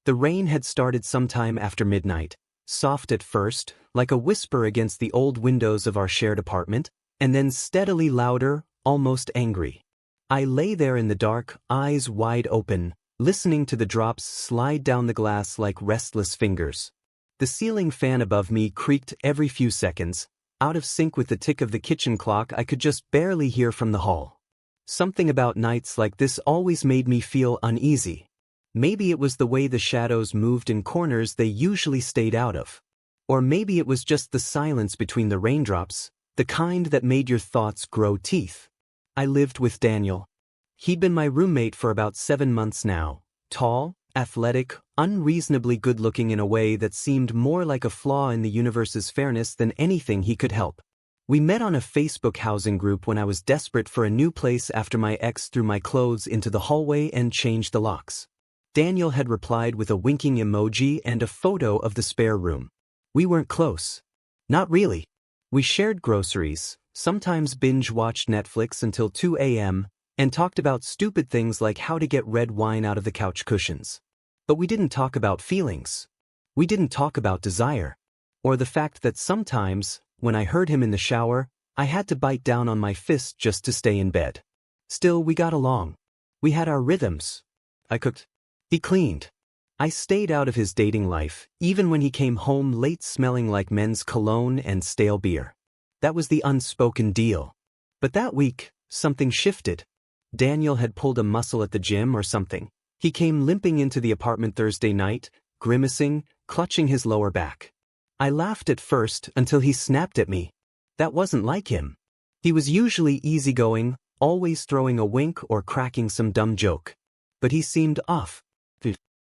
The rain had started sometime after midnight, soft at first, like a whisper against the old windows of our shared apartment, and then steadily louder, almost angry. I lay there in the dark, eyes wide open, listening to the drops slide down the glass like restless fingers. The ceiling fan above me creaked every few seconds, out of sync with the tick of the kitchen clock I could just barely hear from the hall. Something about nights like this always made me feel uneasy. Maybe it was the way the shadows moved in corners they usually stayed out of. Or maybe it was just the silence between the raindrops, the kind that made your thoughts grow teeth. I lived with Daniel. He'd been my roommate for about 7 months now, tall, athletic, unreasonably good-looking in a way that seemed more like a flaw in the universe's fairness than anything he could help. We met on a Facebook housing group when I was desperate for a new place after my ex threw my clothes into the hallway and changed the locks. Daniel had replied with a winking emoji and a photo of the spare room. We weren't close. Not really. We shared groceries, sometimes binge-watched Netflix until 2 a.m., and talked about stupid things like how to get red wine out of the couch cushions. But we didn't talk about feelings. We didn't talk about desire. Or the fact that sometimes, when I heard him in the shower, I had to bite down on my fist just to stay in bed. Still, we got along. We had our rhythms. I cooked. He cleaned. I stayed out of his dating life, even when he came home late smelling like men's cologne and stale beer. That was the unspoken deal. But that week, something shifted. Daniel had pulled a muscle at the gym or something. He came limping into the apartment Thursday night, grimacing, clutching his lower back. I laughed at first until he snapped at me. That wasn't like him. He was usually easygoing, always throwing a wink or cracking some dumb joke. But he seemed off.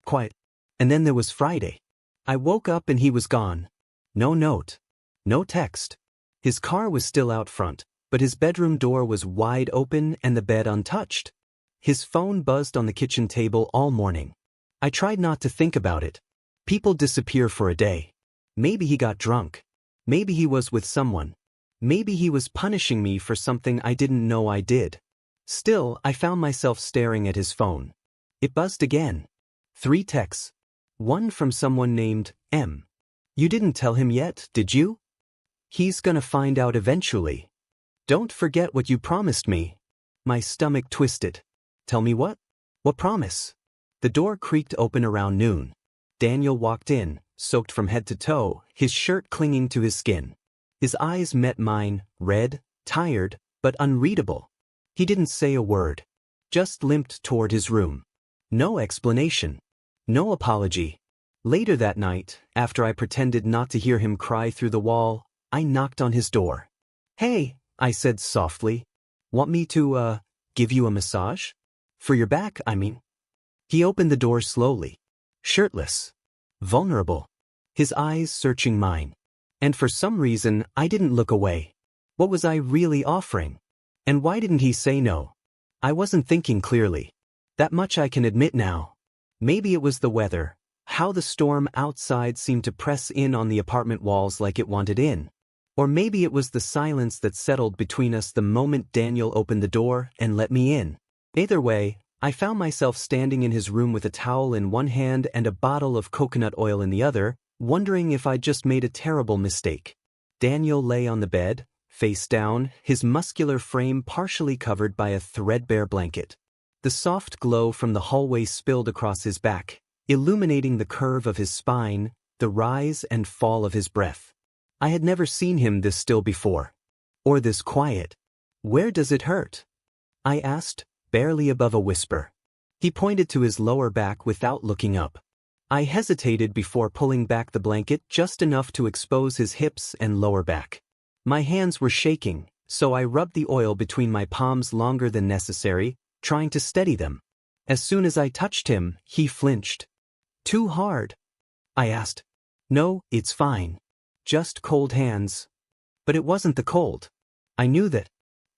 Quiet. And then there was Friday. I woke up and he was gone. No note. No text. His car was still out front, but his bedroom door was wide open and the bed untouched. His phone buzzed on the kitchen table all morning. I tried not to think about it. People disappear for a day. Maybe he got drunk. Maybe he was with someone. Maybe he was punishing me for something I didn't know I did. Still, I found myself staring at his phone. It buzzed again. 3 texts. One from someone named M. You didn't tell him yet, did you? He's gonna find out eventually. Don't forget what you promised me. My stomach twisted. Tell me what? What promise? The door creaked open around noon. Daniel walked in, soaked from head to toe, his shirt clinging to his skin. His eyes met mine, red, tired, but unreadable. He didn't say a word. Just limped toward his room. No explanation. No apology. Later that night, after I pretended not to hear him cry through the wall, I knocked on his door. Hey, I said softly. Want me to, give you a massage? For your back, I mean. He opened the door slowly. Shirtless. Vulnerable. His eyes searching mine. And for some reason, I didn't look away. What was I really offering? And why didn't he say no? I wasn't thinking clearly. That much I can admit now. Maybe it was the weather, how the storm outside seemed to press in on the apartment walls like it wanted in. Or maybe it was the silence that settled between us the moment Daniel opened the door and let me in. Either way, I found myself standing in his room with a towel in one hand and a bottle of coconut oil in the other, wondering if I'd just made a terrible mistake. Daniel lay on the bed, face down, his muscular frame partially covered by a threadbare blanket. The soft glow from the hallway spilled across his back, illuminating the curve of his spine, the rise and fall of his breath. I had never seen him this still before. Or this quiet. Where does it hurt? I asked, barely above a whisper. He pointed to his lower back without looking up. I hesitated before pulling back the blanket just enough to expose his hips and lower back. My hands were shaking, so I rubbed the oil between my palms longer than necessary, trying to steady them. As soon as I touched him, he flinched. Too hard? I asked. No, it's fine. Just cold hands. But it wasn't the cold. I knew that.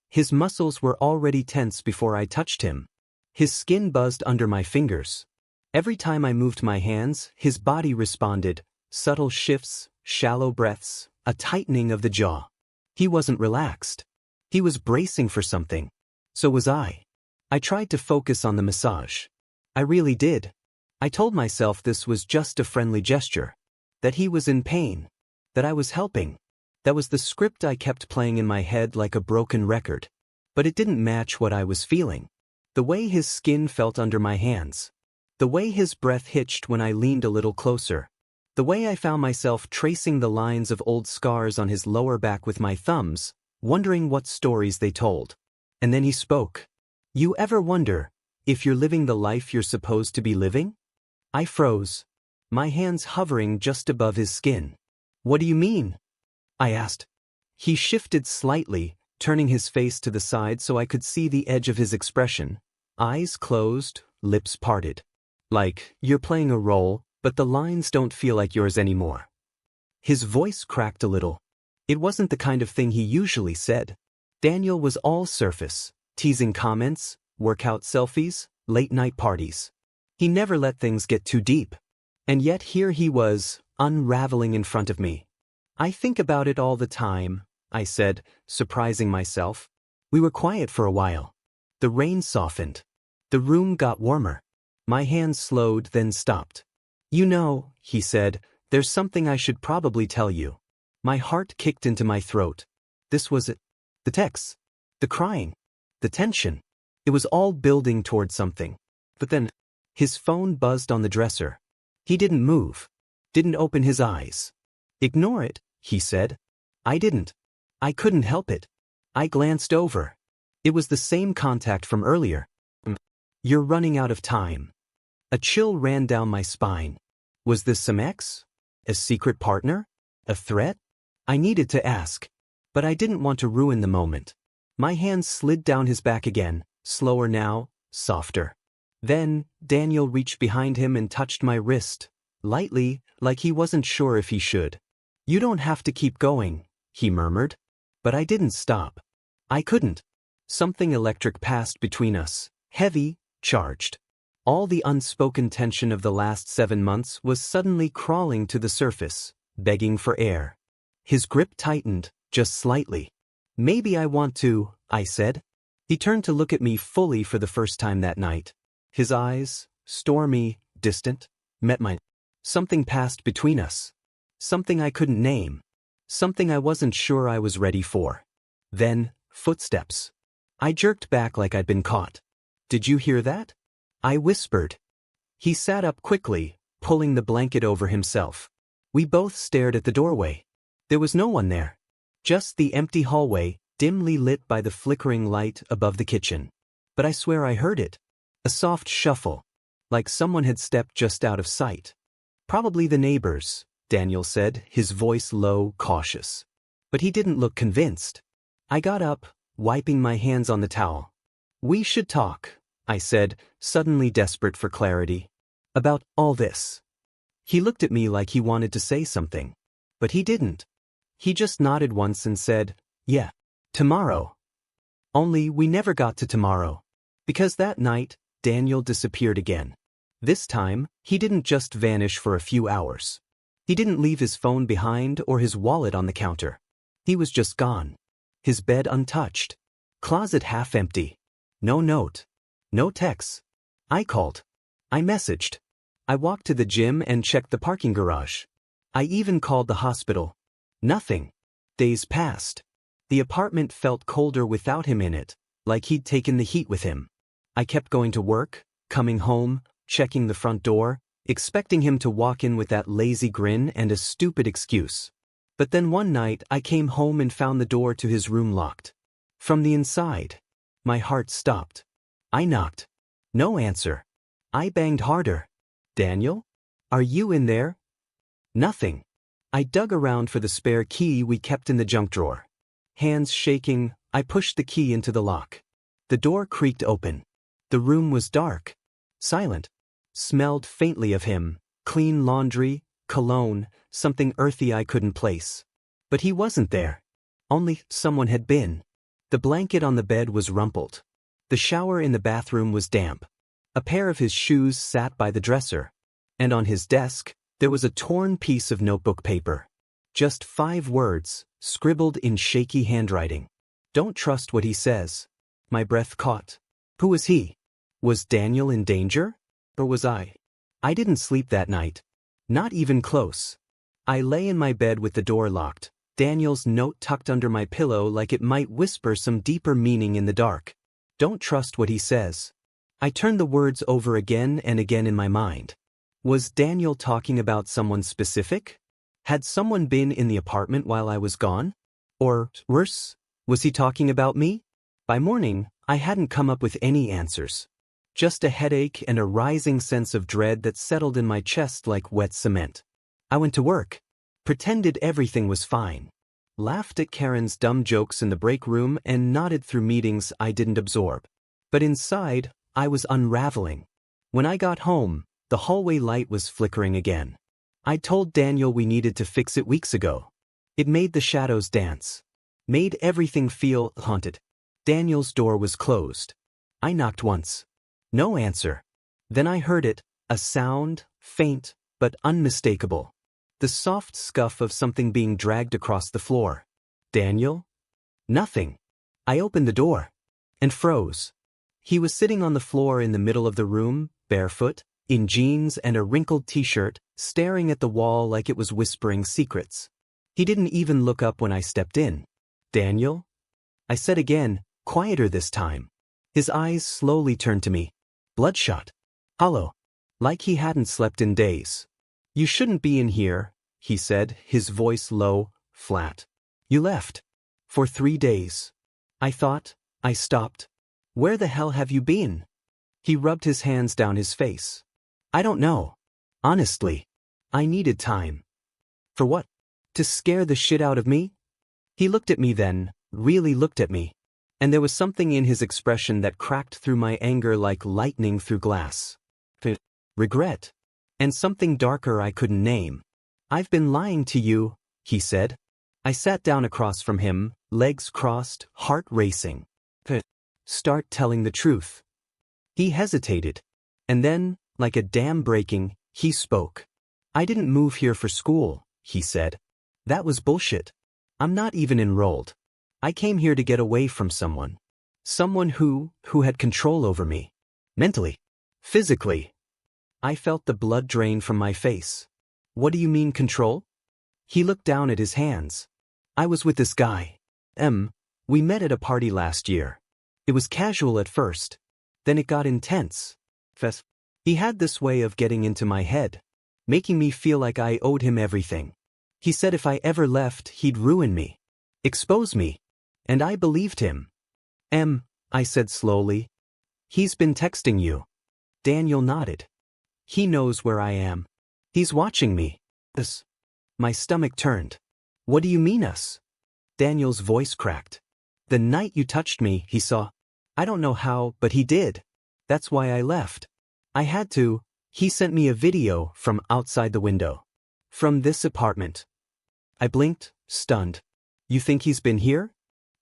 His muscles were already tense before I touched him. His skin buzzed under my fingers. Every time I moved my hands, his body responded, subtle shifts, shallow breaths, a tightening of the jaw. He wasn't relaxed. He was bracing for something. So was I. I tried to focus on the massage. I really did. I told myself this was just a friendly gesture. That he was in pain. That I was helping. That was the script I kept playing in my head like a broken record. But it didn't match what I was feeling. The way his skin felt under my hands. The way his breath hitched when I leaned a little closer. The way I found myself tracing the lines of old scars on his lower back with my thumbs, wondering what stories they told. And then he spoke. You ever wonder if you're living the life you're supposed to be living? I froze, my hands hovering just above his skin. What do you mean? I asked. He shifted slightly, turning his face to the side so I could see the edge of his expression. Eyes closed, lips parted. Like, you're playing a role, but the lines don't feel like yours anymore. His voice cracked a little. It wasn't the kind of thing he usually said. Daniel was all surface, teasing comments, workout selfies, late-night parties. He never let things get too deep. And yet here he was, unraveling in front of me. I think about it all the time, I said, surprising myself. We were quiet for a while. The rain softened. The room got warmer. My hands slowed, then stopped. You know, he said, there's something I should probably tell you. My heart kicked into my throat. This was it. The texts. The crying. The tension. It was all building toward something. But then, his phone buzzed on the dresser. He didn't move. Didn't open his eyes. Ignore it, he said. I didn't. I couldn't help it. I glanced over. It was the same contact from earlier. You're running out of time. A chill ran down my spine. Was this some ex? A secret partner? A threat? I needed to ask. But I didn't want to ruin the moment. My hands slid down his back again, slower now, softer. Then, Daniel reached behind him and touched my wrist, lightly, like he wasn't sure if he should. You don't have to keep going, he murmured. But I didn't stop. I couldn't. Something electric passed between us, heavy, charged. All the unspoken tension of the last 7 months was suddenly crawling to the surface, begging for air. His grip tightened, just slightly. Maybe I want to, I said. He turned to look at me fully for the first time that night. His eyes, stormy, distant, met mine. Something passed between us. Something I couldn't name. Something I wasn't sure I was ready for. Then, footsteps. I jerked back like I'd been caught. Did you hear that? I whispered. He sat up quickly, pulling the blanket over himself. We both stared at the doorway. There was no one there. Just the empty hallway, dimly lit by the flickering light above the kitchen. But I swear I heard it. A soft shuffle, like someone had stepped just out of sight. Probably the neighbors, Daniel said, his voice low, cautious. But he didn't look convinced. I got up, wiping my hands on the towel. We should talk, I said, suddenly desperate for clarity. About all this. He looked at me like he wanted to say something. But he didn't. He just nodded once and said, yeah, tomorrow. Only we never got to tomorrow. Because that night, Daniel disappeared again. This time, he didn't just vanish for a few hours. He didn't leave his phone behind or his wallet on the counter. He was just gone. His bed untouched. Closet half empty. No note. No text. I called. I messaged. I walked to the gym and checked the parking garage. I even called the hospital. Nothing. Days passed. The apartment felt colder without him in it, like he'd taken the heat with him. I kept going to work, coming home, checking the front door, expecting him to walk in with that lazy grin and a stupid excuse. But then one night I came home and found the door to his room locked. From the inside. My heart stopped. I knocked. No answer. I banged harder. Daniel? Are you in there? Nothing. I dug around for the spare key we kept in the junk drawer. Hands shaking, I pushed the key into the lock. The door creaked open. The room was dark. Silent. Smelled faintly of him. Clean laundry, cologne, something earthy I couldn't place. But he wasn't there. Only someone had been. The blanket on the bed was rumpled. The shower in the bathroom was damp. A pair of his shoes sat by the dresser. And on his desk, there was a torn piece of notebook paper. Just 5 words, scribbled in shaky handwriting. Don't trust what he says. My breath caught. Who was he? Was Daniel in danger? Or was I? I didn't sleep that night. Not even close. I lay in my bed with the door locked, Daniel's note tucked under my pillow like it might whisper some deeper meaning in the dark. Don't trust what he says. I turned the words over again and again in my mind. Was Daniel talking about someone specific? Had someone been in the apartment while I was gone? Or, worse, was he talking about me? By morning, I hadn't come up with any answers. Just a headache and a rising sense of dread that settled in my chest like wet cement. I went to work. Pretended everything was fine. Laughed at Karen's dumb jokes in the break room and nodded through meetings I didn't absorb. But inside, I was unraveling. When I got home, the hallway light was flickering again. I told Daniel we needed to fix it weeks ago. It made the shadows dance. Made everything feel haunted. Daniel's door was closed. I knocked once. No answer. Then I heard it, a sound, faint, but unmistakable. The soft scuff of something being dragged across the floor. Daniel? Nothing. I opened the door. And froze. He was sitting on the floor in the middle of the room, barefoot, in jeans and a wrinkled t-shirt, staring at the wall like it was whispering secrets. He didn't even look up when I stepped in. Daniel? I said again, quieter this time. His eyes slowly turned to me. Bloodshot. Hollow. Like he hadn't slept in days. You shouldn't be in here, he said, his voice low, flat. You left. For 3 days. I thought. I stopped. Where the hell have you been? He rubbed his hands down his face. I don't know. Honestly. I needed time. For what? To scare the shit out of me? He looked at me then, really looked at me. And there was something in his expression that cracked through my anger like lightning through glass. Regret. And something darker I couldn't name. I've been lying to you, he said. I sat down across from him, legs crossed, heart racing. Start telling the truth. He hesitated. And then, like a dam breaking, he spoke. I didn't move here for school, he said. That was bullshit. I'm not even enrolled. I came here to get away from someone. Someone who had control over me. Mentally. Physically. I felt the blood drain from my face. What do you mean control? He looked down at his hands. I was with this guy. We met at a party last year. It was casual at first. Then it got intense. He had this way of getting into my head. Making me feel like I owed him everything. He said if I ever left, he'd ruin me. Expose me. And I believed him. I said slowly. He's been texting you. Daniel nodded. He knows where I am. He's watching me. My stomach turned. What do you mean us? Daniel's voice cracked. The night you touched me, he saw. I don't know how, but he did. That's why I left. I had to. He sent me a video from outside the window. From this apartment. I blinked, stunned. You think he's been here?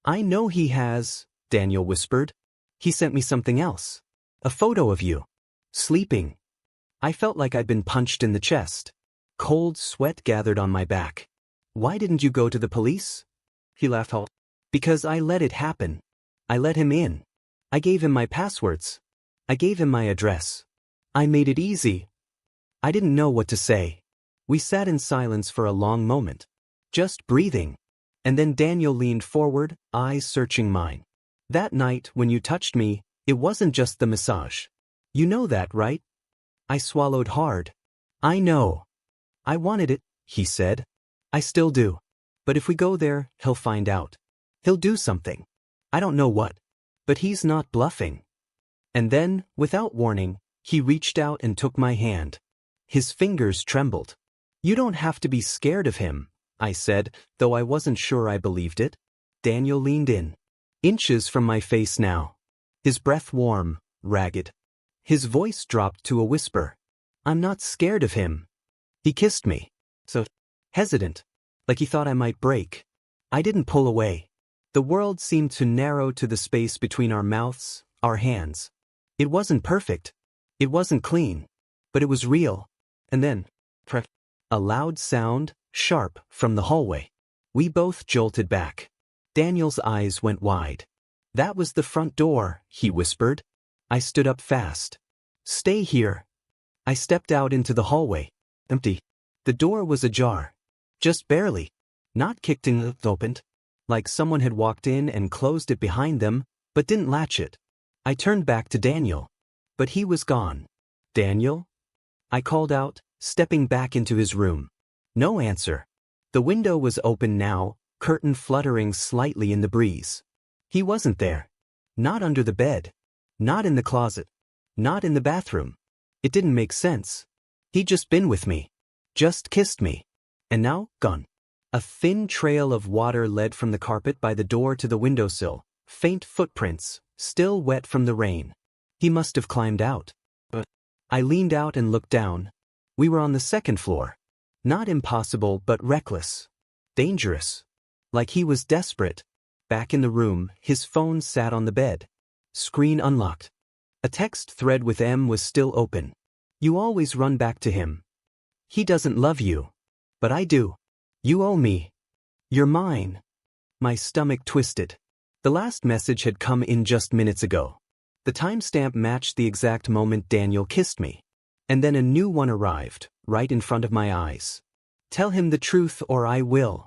I know he has, Daniel whispered. He sent me something else. A photo of you. Sleeping. I felt like I'd been punched in the chest. Cold sweat gathered on my back. Why didn't you go to the police? He laughed. Because I let it happen. I let him in. I gave him my passwords. I gave him my address. I made it easy. I didn't know what to say. We sat in silence for a long moment. Just breathing. And then Daniel leaned forward, eyes searching mine. That night, when you touched me, it wasn't just the massage. You know that, right? I swallowed hard. I know. I wanted it, he said. I still do. But if we go there, he'll find out. He'll do something. I don't know what. But he's not bluffing. And then, without warning, he reached out and took my hand. His fingers trembled. You don't have to be scared of him, I said, though I wasn't sure I believed it. Daniel leaned in. Inches from my face now. His breath warm, ragged. His voice dropped to a whisper. I'm not scared of him. He kissed me. So, hesitant. Like he thought I might break. I didn't pull away. The world seemed to narrow to the space between our mouths, our hands. It wasn't perfect. It wasn't clean. But it was real. And then, a loud sound, sharp, from the hallway. We both jolted back. Daniel's eyes went wide. That was the front door, he whispered. I stood up fast. Stay here. I stepped out into the hallway. Empty. The door was ajar. Just barely. Not kicked in, opened. Like someone had walked in and closed it behind them, but didn't latch it. I turned back to Daniel. But he was gone. Daniel? I called out, stepping back into his room. No answer. The window was open now, curtain fluttering slightly in the breeze. He wasn't there. Not under the bed. Not in the closet. Not in the bathroom. It didn't make sense. He'd just been with me. Just kissed me. And now, gone. A thin trail of water led from the carpet by the door to the windowsill, faint footprints, still wet from the rain. He must have climbed out. I leaned out and looked down. We were on the second floor. Not impossible, but reckless. Dangerous. Like he was desperate. Back in the room, his phone sat on the bed. Screen unlocked. A text thread with M was still open. You always run back to him. He doesn't love you. But I do. You owe me. You're mine. My stomach twisted. The last message had come in just minutes ago. The timestamp matched the exact moment Daniel kissed me. And then a new one arrived, right in front of my eyes. Tell him the truth or I will.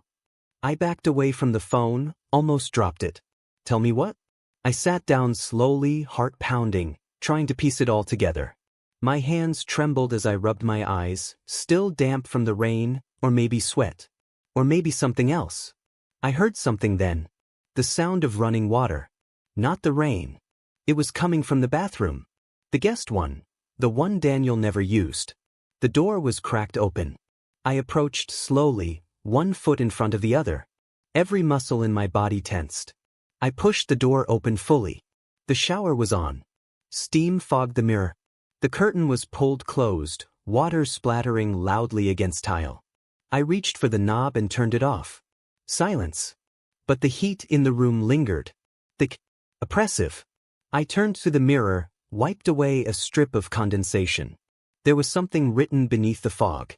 I backed away from the phone, almost dropped it. Tell me what? I sat down slowly, heart pounding, trying to piece it all together. My hands trembled as I rubbed my eyes, still damp from the rain, or maybe sweat. Or maybe something else. I heard something then. The sound of running water. Not the rain. It was coming from the bathroom. The guest one. The one Daniel never used. The door was cracked open. I approached slowly, one foot in front of the other. Every muscle in my body tensed. I pushed the door open fully. The shower was on. Steam fogged the mirror. The curtain was pulled closed, water splattering loudly against tile. I reached for the knob and turned it off. Silence. But the heat in the room lingered. Thick. Oppressive. I turned to the mirror, wiped away a strip of condensation. There was something written beneath the fog.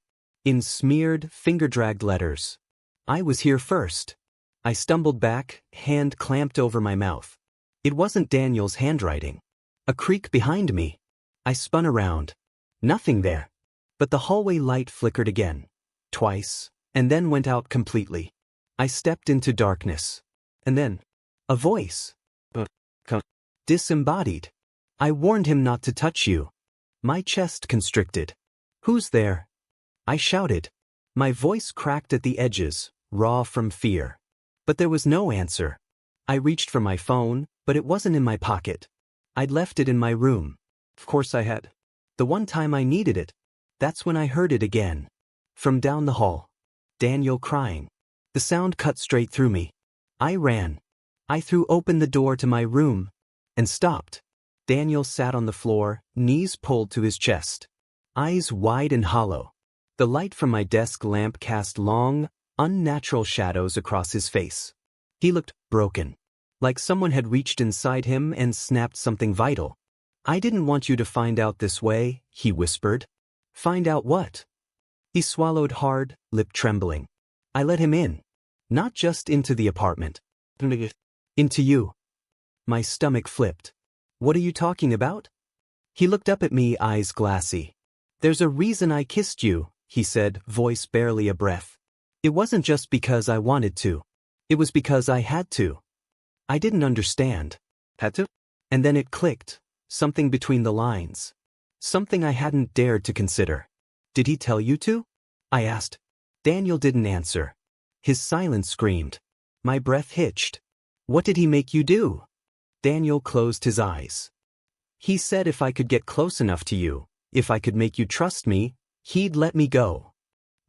In smeared, finger-dragged letters. I was here first. I stumbled back, hand clamped over my mouth. It wasn't Daniel's handwriting. A creak behind me. I spun around. Nothing there. But the hallway light flickered again. Twice, and then went out completely. I stepped into darkness. And then, a voice. Disembodied. I warned him not to touch you. My chest constricted. Who's there? I shouted. My voice cracked at the edges, raw from fear. But there was no answer. I reached for my phone, but it wasn't in my pocket. I'd left it in my room. Of course I had. The one time I needed it. That's when I heard it again. From down the hall. Daniel crying. The sound cut straight through me. I ran. I threw open the door to my room. And stopped. Daniel sat on the floor, knees pulled to his chest. Eyes wide and hollow. The light from my desk lamp cast long, unnatural shadows across his face. He looked broken. Like someone had reached inside him and snapped something vital. I didn't want you to find out this way, he whispered. Find out what? He swallowed hard, lip trembling. I let him in. Not just into the apartment. Into you. My stomach flipped. What are you talking about? He looked up at me, eyes glassy. There's a reason I kissed you, he said, voice barely a breath. It wasn't just because I wanted to. It was because I had to. I didn't understand. Had to? And then it clicked. Something between the lines. Something I hadn't dared to consider. Did he tell you to? I asked. Daniel didn't answer. His silence screamed. My breath hitched. What did he make you do? Daniel closed his eyes. He said if I could get close enough to you, if I could make you trust me, he'd let me go.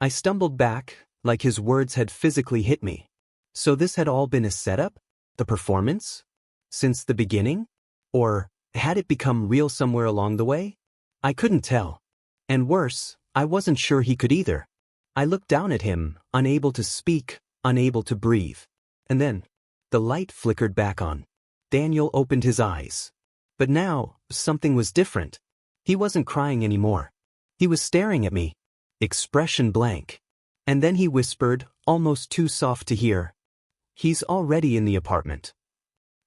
I stumbled back, like his words had physically hit me. So this had all been a setup? The performance? Since the beginning? Or had it become real somewhere along the way? I couldn't tell. And worse, I wasn't sure he could either. I looked down at him, unable to speak, unable to breathe. And then, the light flickered back on. Daniel opened his eyes. But now, something was different. He wasn't crying anymore. He was staring at me, expression blank. And then he whispered, almost too soft to hear. He's already in the apartment.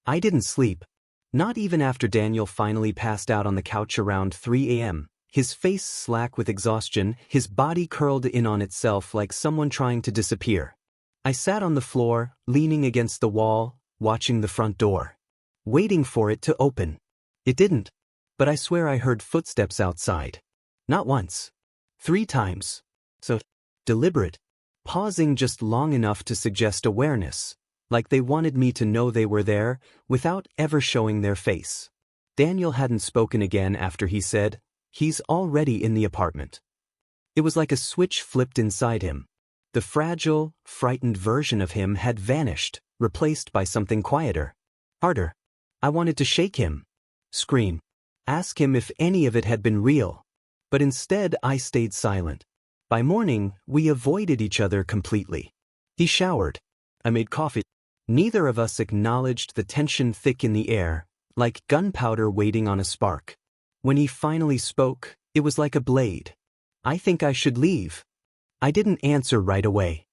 I didn't sleep. Not even after Daniel finally passed out on the couch around 3 a.m. his face slack with exhaustion, his body curled in on itself like someone trying to disappear. I sat on the floor, leaning against the wall, watching the front door, waiting for it to open. It didn't, but I swear I heard footsteps outside. Not once. 3 times. So deliberate, pausing just long enough to suggest awareness, like they wanted me to know they were there, without ever showing their face. Daniel hadn't spoken again after he said, "He's already in the apartment." It was like a switch flipped inside him. The fragile, frightened version of him had vanished, replaced by something quieter, harder. I wanted to shake him, scream, ask him if any of it had been real. But instead I stayed silent. By morning, we avoided each other completely. He showered. I made coffee. Neither of us acknowledged the tension thick in the air, like gunpowder waiting on a spark. When he finally spoke, it was like a blade. "I think I should leave." I didn't answer right away.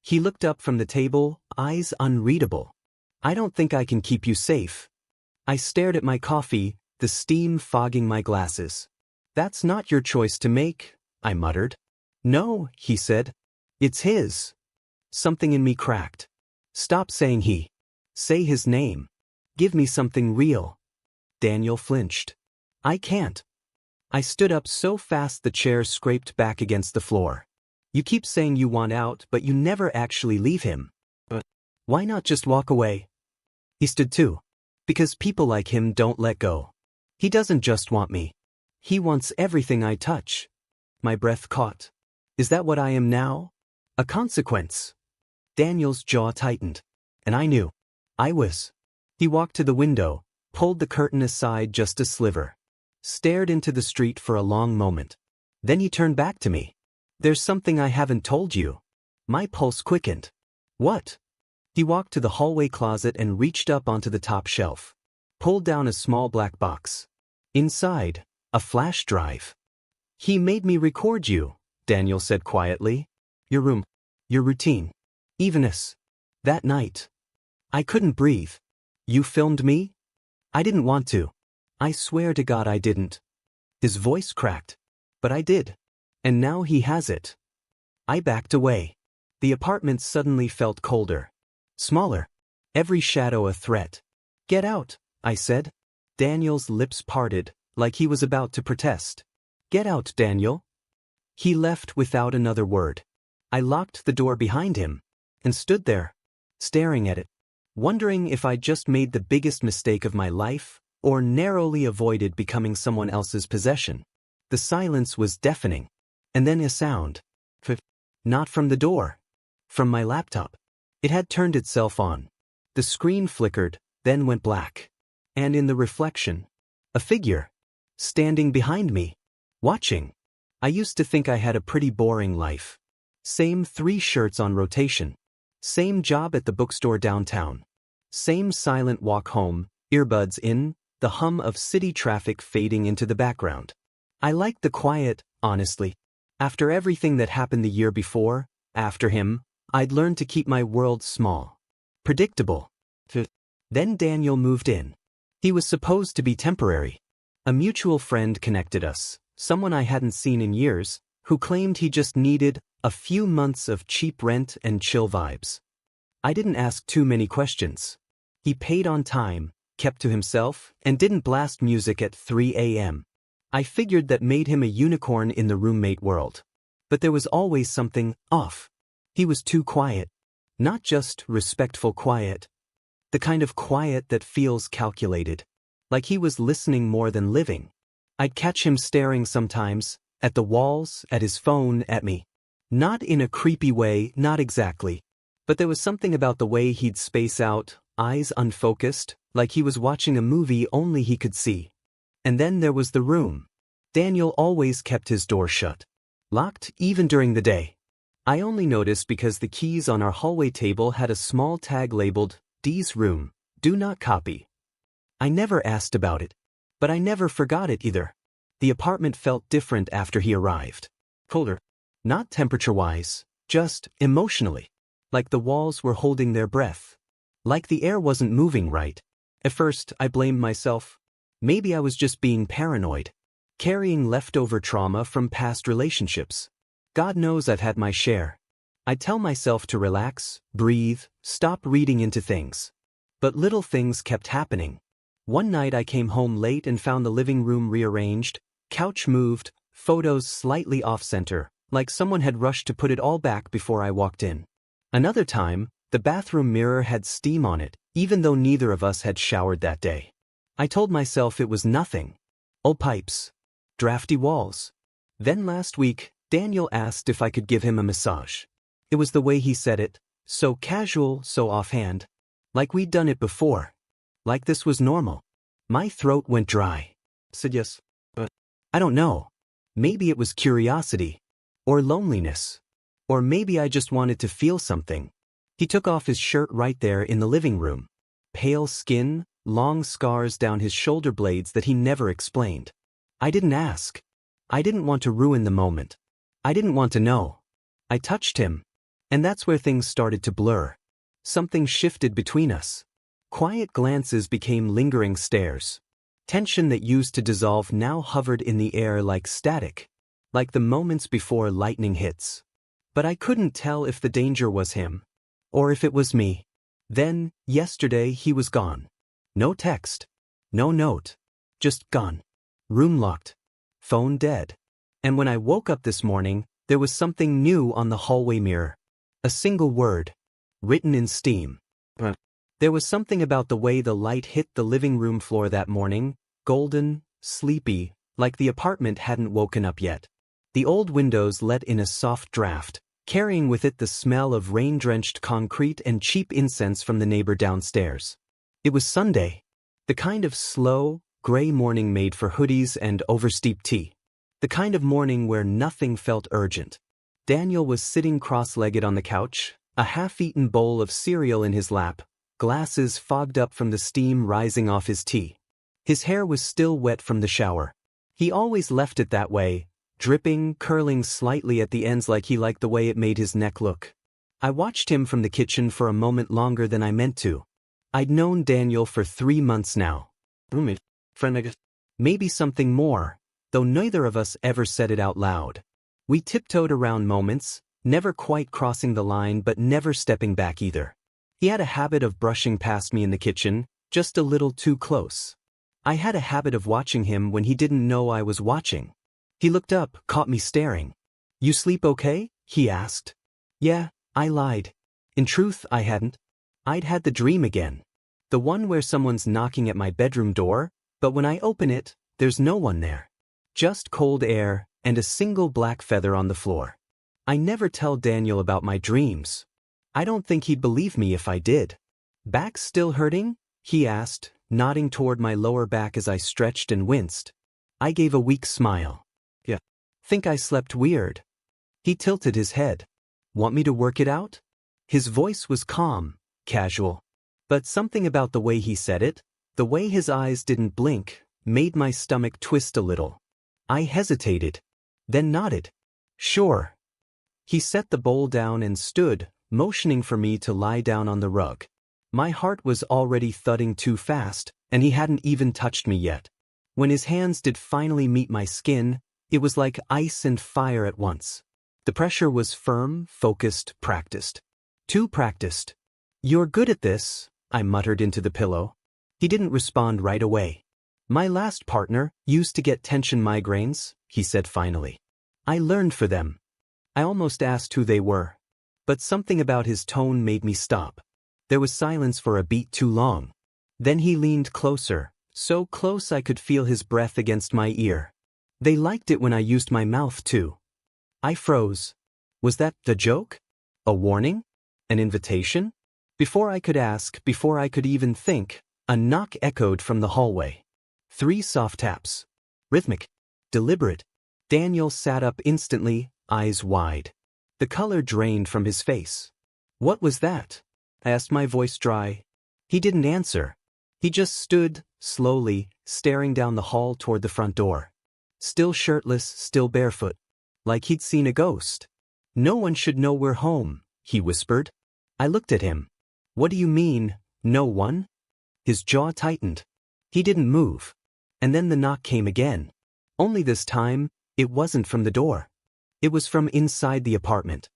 He looked up from the table, eyes unreadable. "I don't think I can keep you safe." I stared at my coffee, the steam fogging my glasses. "That's not your choice to make," I muttered. "No," he said. "It's his." Something in me cracked. "Stop saying he. Say his name. Give me something real." Daniel flinched. "I can't." I stood up so fast the chair scraped back against the floor. "You keep saying you want out, but you never actually leave him. But why not just walk away?" He stood too. "Because people like him don't let go. He doesn't just want me. He wants everything I touch." My breath caught. Is that what I am now? A consequence? Daniel's jaw tightened. And I knew. I was. He walked to the window, pulled the curtain aside just a sliver, stared into the street for a long moment. Then he turned back to me. "There's something I haven't told you." My pulse quickened. "What?" He walked to the hallway closet and reached up onto the top shelf, pulled down a small black box. Inside, a flash drive. "He made me record you," Daniel said quietly. "Your room. Your routine. Evenness. That night. I couldn't breathe. You filmed me?" "I didn't want to. I swear to God I didn't." His voice cracked. "But I did. And now he has it." I backed away. The apartment suddenly felt colder. Smaller. Every shadow a threat. "Get out," I said. Daniel's lips parted, like he was about to protest. "Get out, Daniel." He left without another word. I locked the door behind him and stood there, staring at it, wondering if I'd just made the biggest mistake of my life or narrowly avoided becoming someone else's possession. The silence was deafening. And then a sound. Not from the door. From my laptop. It had turned itself on. The screen flickered, then went black. And in the reflection, a figure, standing behind me, watching. I used to think I had a pretty boring life. Same 3 shirts on rotation. Same job at the bookstore downtown. Same silent walk home, earbuds in, the hum of city traffic fading into the background. I liked the quiet, honestly. After everything that happened the year before, after him, I'd learned to keep my world small. Predictable. Then Daniel moved in. He was supposed to be temporary. A mutual friend connected us, someone I hadn't seen in years, who claimed he just needed a few months of cheap rent and chill vibes. I didn't ask too many questions. He paid on time, kept to himself, and didn't blast music at 3 a.m. I figured that made him a unicorn in the roommate world. But there was always something off. He was too quiet. Not just respectful quiet. The kind of quiet that feels calculated. Like he was listening more than living. I'd catch him staring sometimes, at the walls, at his phone, at me. Not in a creepy way, not exactly. But there was something about the way he'd space out, eyes unfocused, like he was watching a movie only he could see. And then there was the room. Daniel always kept his door shut. Locked even during the day. I only noticed because the keys on our hallway table had a small tag labeled, "D's room, do not copy." I never asked about it. But I never forgot it either. The apartment felt different after he arrived. Colder. Not temperature-wise, just emotionally. Like the walls were holding their breath. Like the air wasn't moving right. At first, I blamed myself. Maybe I was just being paranoid. carrying leftover trauma from past relationships. God knows I've had my share. I tell myself to relax, breathe, stop reading into things. But little things kept happening. One night I came home late and found the living room rearranged, couch moved, photos slightly off-center, like someone had rushed to put it all back before I walked in. Another time, the bathroom mirror had steam on it, even though neither of us had showered that day. I told myself it was nothing. Old pipes. Drafty walls. Then last week, Daniel asked if I could give him a massage. It was the way he said it, so casual, so offhand. Like we'd done it before. Like this was normal. My throat went dry. Said yes, but I don't know. Maybe it was curiosity. Or loneliness. Or maybe I just wanted to feel something. He took off his shirt right there in the living room. Pale skin, long scars down his shoulder blades that he never explained. I didn't ask. I didn't want to ruin the moment. I didn't want to know. I touched him. And that's where things started to blur. Something shifted between us. Quiet glances became lingering stares. Tension that used to dissolve now hovered in the air like static. Like the moments before lightning hits. But I couldn't tell if the danger was him. Or if it was me. Then, yesterday he was gone. No text. No note. Just gone. Room locked. Phone dead. And when I woke up this morning, there was something new on the hallway mirror. A single word. Written in steam. There was something about the way the light hit the living room floor that morning, golden, sleepy, like the apartment hadn't woken up yet. The old windows let in a soft draft, carrying with it the smell of rain-drenched concrete and cheap incense from the neighbor downstairs. It was Sunday. The kind of slow, gray morning made for hoodies and oversteeped tea. The kind of morning where nothing felt urgent. Daniel was sitting cross-legged on the couch, a half-eaten bowl of cereal in his lap, glasses fogged up from the steam rising off his tea. His hair was still wet from the shower. He always left it that way, dripping, curling slightly at the ends like he liked the way it made his neck look. I watched him from the kitchen for a moment longer than I meant to. I'd known Daniel for 3 months now. Roommate, friend I guess. Maybe something more, though neither of us ever said it out loud. We tiptoed around moments, never quite crossing the line but never stepping back either. He had a habit of brushing past me in the kitchen, just a little too close. I had a habit of watching him when he didn't know I was watching. He looked up, caught me staring. "You sleep okay?" he asked. Yeah, I lied. In truth, I hadn't. I'd had the dream again. The one where someone's knocking at my bedroom door, but when I open it, there's no one there. Just cold air and a single black feather on the floor. I never tell Daniel about my dreams. I don't think he'd believe me if I did. "Back still hurting?" he asked, nodding toward my lower back as I stretched and winced. I gave a weak smile. Yeah. Think I slept weird? He tilted his head. Want me to work it out? His voice was calm, casual. But something about the way he said it, the way his eyes didn't blink, made my stomach twist a little. I hesitated, then nodded. Sure. He set the bowl down and stood, motioning for me to lie down on the rug. My heart was already thudding too fast, and he hadn't even touched me yet. When his hands did finally meet my skin, it was like ice and fire at once. The pressure was firm, focused, practiced. Too practiced. "You're good at this," I muttered into the pillow. He didn't respond right away. "My last partner used to get tension migraines," he said finally. "I learned for them." I almost asked who they were. But something about his tone made me stop. There was silence for a beat too long. Then he leaned closer, so close I could feel his breath against my ear. "They liked it when I used my mouth too." I froze. Was that the joke? A warning? An invitation? Before I could ask, before I could even think, a knock echoed from the hallway. 3 soft taps. Rhythmic. Deliberate. Daniel sat up instantly, eyes wide. The color drained from his face. "What was that?" I asked, my voice dry. He didn't answer. He just stood, slowly, staring down the hall toward the front door. Still shirtless, still barefoot. Like he'd seen a ghost. "No one should know we're home," he whispered. I looked at him. "What do you mean, no one?" His jaw tightened. He didn't move. And then the knock came again. Only this time, it wasn't from the door. It was from inside the apartment.